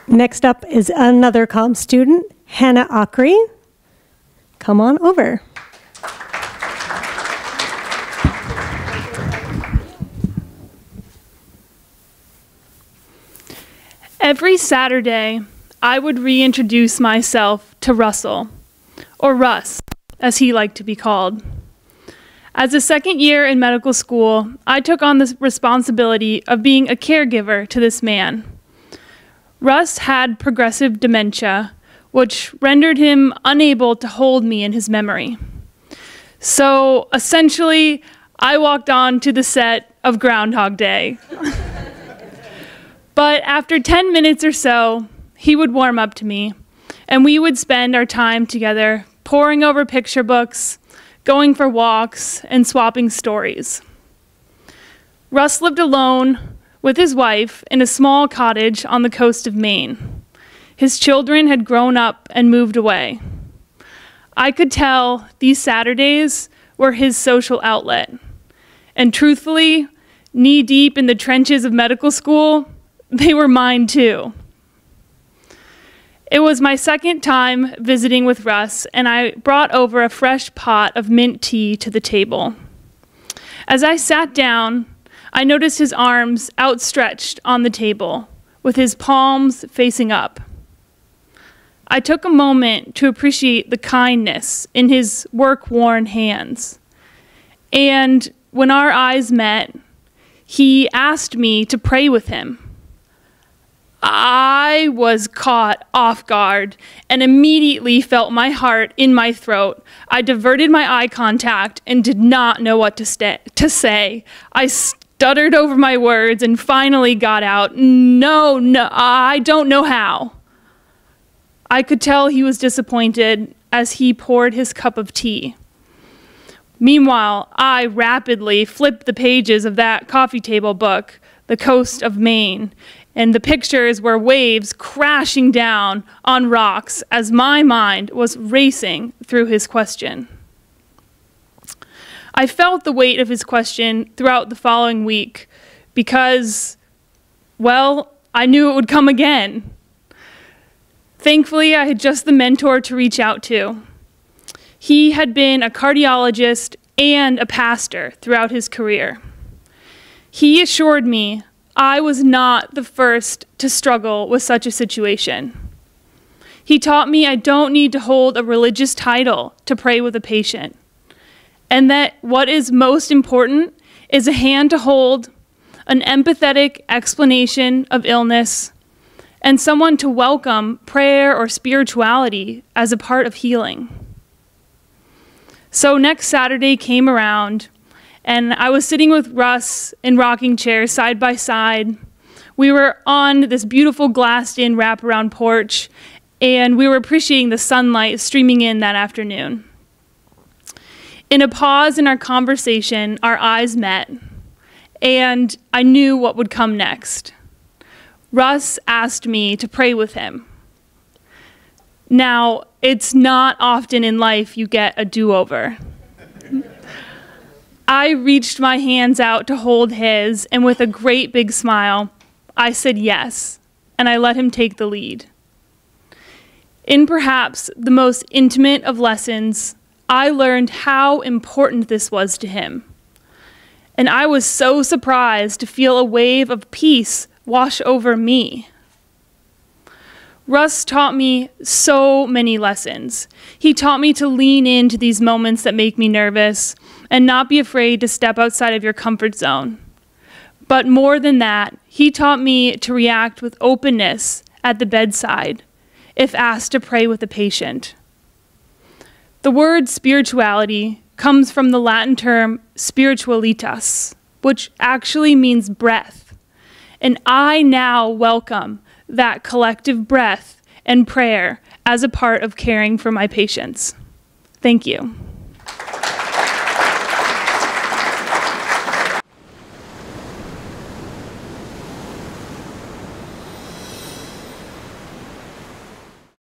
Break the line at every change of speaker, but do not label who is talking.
Next up is another comm student, Hannah Akre. Come on over.
Every Saturday, I would reintroduce myself to Russell, or Russ, as he liked to be called. As a second year in medical school, I took on the responsibility of being a caregiver to this man. Russ had progressive dementia, which rendered him unable to hold me in his memory. So essentially, I walked on to the set of Groundhog Day. But after 10 minutes or so, he would warm up to me, and we would spend our time together poring over picture books, going for walks, and swapping stories. Russ lived alone with his wife in a small cottage on the coast of Maine. His children had grown up and moved away. I could tell these Saturdays were his social outlet. And truthfully, knee-deep in the trenches of medical school, they were mine too. It was my second time visiting with Russ, and I brought over a fresh pot of mint tea to the table. As I sat down, I noticed his arms outstretched on the table, with his palms facing up. I took a moment to appreciate the kindness in his work-worn hands. And when our eyes met, he asked me to pray with him. I was caught off guard and immediately felt my heart in my throat. I diverted my eye contact and did not know what to say. I stuttered over my words and finally got out, no, I don't know how. I could tell he was disappointed as he poured his cup of tea. Meanwhile, I rapidly flipped the pages of that coffee table book, The Coast of Maine, and the pictures were waves crashing down on rocks as my mind was racing through his question. I felt the weight of his question throughout the following week because, well, I knew it would come again. Thankfully, I had just the mentor to reach out to. He had been a cardiologist and a pastor throughout his career. He assured me I was not the first to struggle with such a situation. He taught me I don't need to hold a religious title to pray with a patient, and that what is most important is a hand to hold, an empathetic explanation of illness, and someone to welcome prayer or spirituality as a part of healing. So next Saturday came around, and I was sitting with Russ in rocking chairs side by side. We were on this beautiful glassed-in wraparound porch, and we were appreciating the sunlight streaming in that afternoon. In a pause in our conversation, our eyes met, and I knew what would come next. Russ asked me to pray with him. Now, it's not often in life you get a do-over. I reached my hands out to hold his, and with a great big smile, I said yes, and I let him take the lead. In perhaps the most intimate of lessons, I learned how important this was to him. And I was so surprised to feel a wave of peace wash over me. Russ taught me so many lessons. He taught me to lean into these moments that make me nervous and not be afraid to step outside of your comfort zone. But more than that, he taught me to react with openness at the bedside if asked to pray with a patient. The word spirituality comes from the Latin term spiritualitas, which actually means breath. And I now welcome that collective breath and prayer as a part of caring for my patients. Thank you.